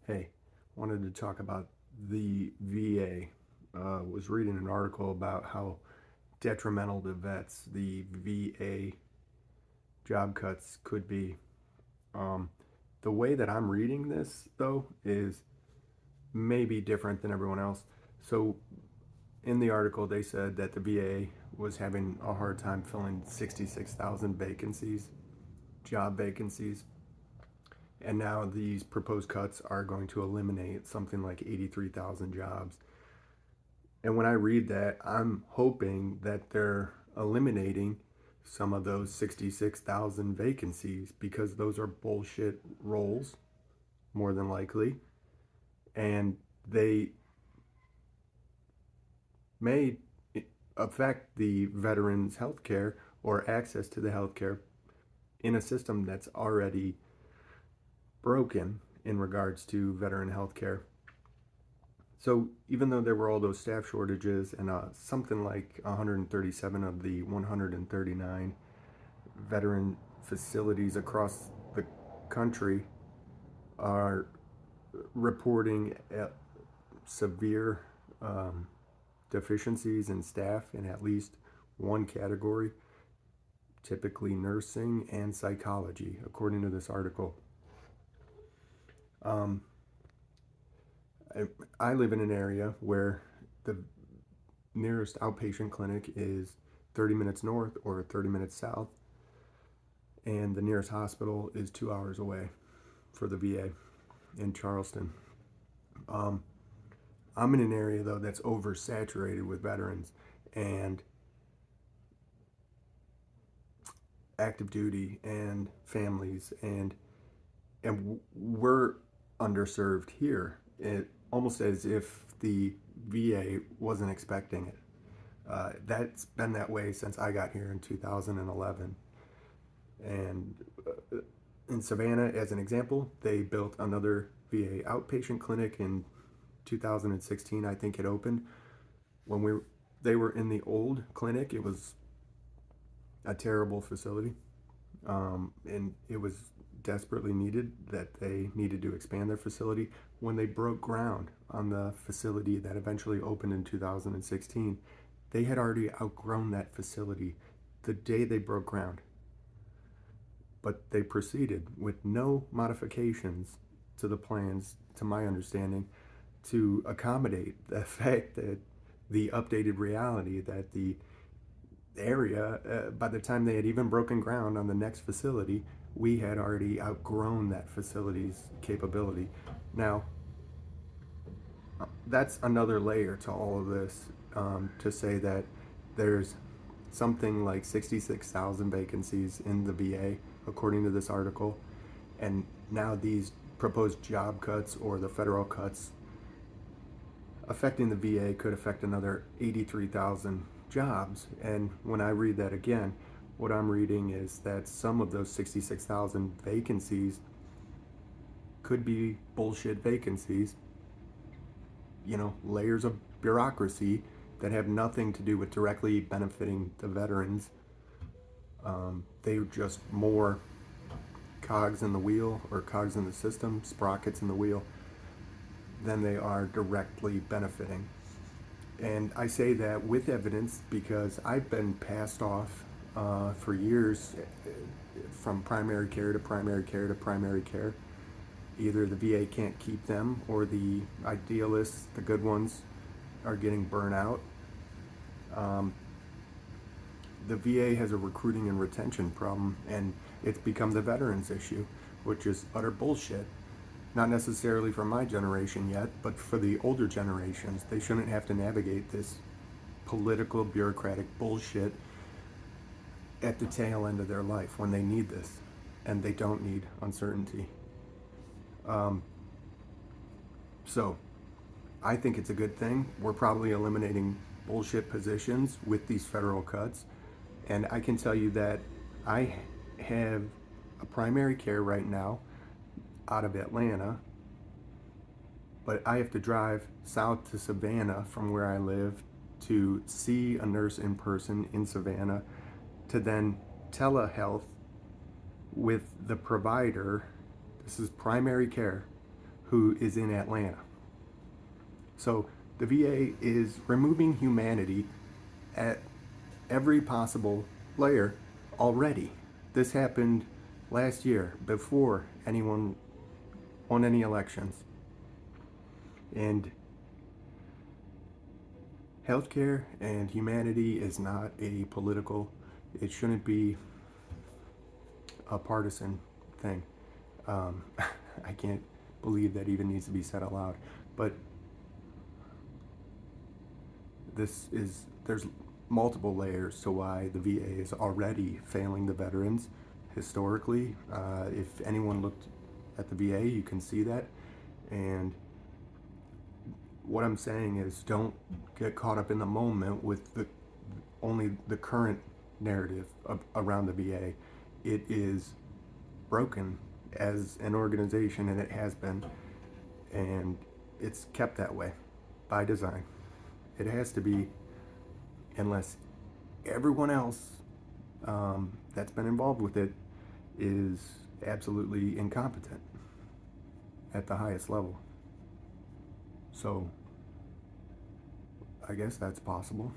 Hey, wanted to talk about the VA. Was reading an article about how detrimental to vets the VA job cuts could be. Um, the way that I'm reading this, though, is maybe different than everyone else. So, in the article, they said that the VA was having a hard time filling 66,000 vacancies, job vacancies, and now these proposed cuts are going to eliminate something like 83,000 jobs. And when I read that, I'm hoping that they're eliminating some of those 66,000 vacancies because those are bullshit roles, more than likely. And they may affect the veterans' health care or access to the health care in a system that's already broken in regards to veteran health care. So even though there were all those staff shortages and something like 137 of the 139 veteran facilities across the country are reporting severe um, deficiencies in staff in at least one category, typically nursing and psychology, according to this article. Um, I live in an area where the nearest outpatient clinic is 30 minutes north or 30 minutes south, and the nearest hospital is 2 hours away for the VA in Charleston. Um, I'm in an area though that's oversaturated with veterans and active duty and families, and we're underserved here. It almost as if the VA wasn't expecting it. That's been that way since I got here in 2011. And in Savannah, as an example, they built another VA outpatient clinic in 2016. I think it opened when they were in the old clinic. It was a terrible facility, and it was desperately needed that they needed to expand their facility. When they broke ground on the facility that eventually opened in 2016, they had already outgrown that facility the day they broke ground. But they proceeded with no modifications to the plans, to my understanding, to accommodate the fact that the updated reality that the area, by the time they had even broken ground on the next facility, we had already outgrown that facility's capability. Now, that's another layer to all of this, to say that there's something like 66,000 vacancies in the VA, according to this article. And now these proposed job cuts or the federal cuts affecting the VA could affect another 83,000 jobs. And when I read that again, what I'm reading is that some of those 66,000 vacancies could be bullshit vacancies, layers of bureaucracy that have nothing to do with directly benefiting the veterans. They're just more cogs in the wheel or cogs in the system, sprockets in the wheel, than they are directly benefiting. And I say that with evidence because I've been passed off for years from primary care to primary care to primary care. Either the VA can't keep them or the idealists, the good ones, are getting burnt out. Um, the VA has a recruiting and retention problem, and it's become the veterans issue, which is utter bullshit. Not necessarily for my generation yet, but for the older generations. They shouldn't have to navigate this political, bureaucratic bullshit at the tail end of their life when they need this, and they don't need uncertainty. Um, so, I think it's a good thing. We're probably eliminating bullshit positions with these federal cuts. And I can tell you that I have a primary care right now out of Atlanta, but I have to drive south to Savannah from where I live to see a nurse in person in Savannah, to then telehealth with the provider. This is primary care, who is in Atlanta. So the VA is removing humanity at every possible layer already. This happened last year before anyone won any elections. And healthcare and humanity is not a political, it shouldn't be a partisan thing. I can't believe that even needs to be said out loud. But there's multiple layers to why the VA is already failing the veterans historically. If anyone looked at the VA, you can see that. And what I'm saying is, don't get caught up in the moment with only the current narrative around the VA. It is broken as an organization, and it has been, and it's kept that way by design. It has to be, unless everyone else that's been involved with it is absolutely incompetent at the highest level. So I guess that's possible.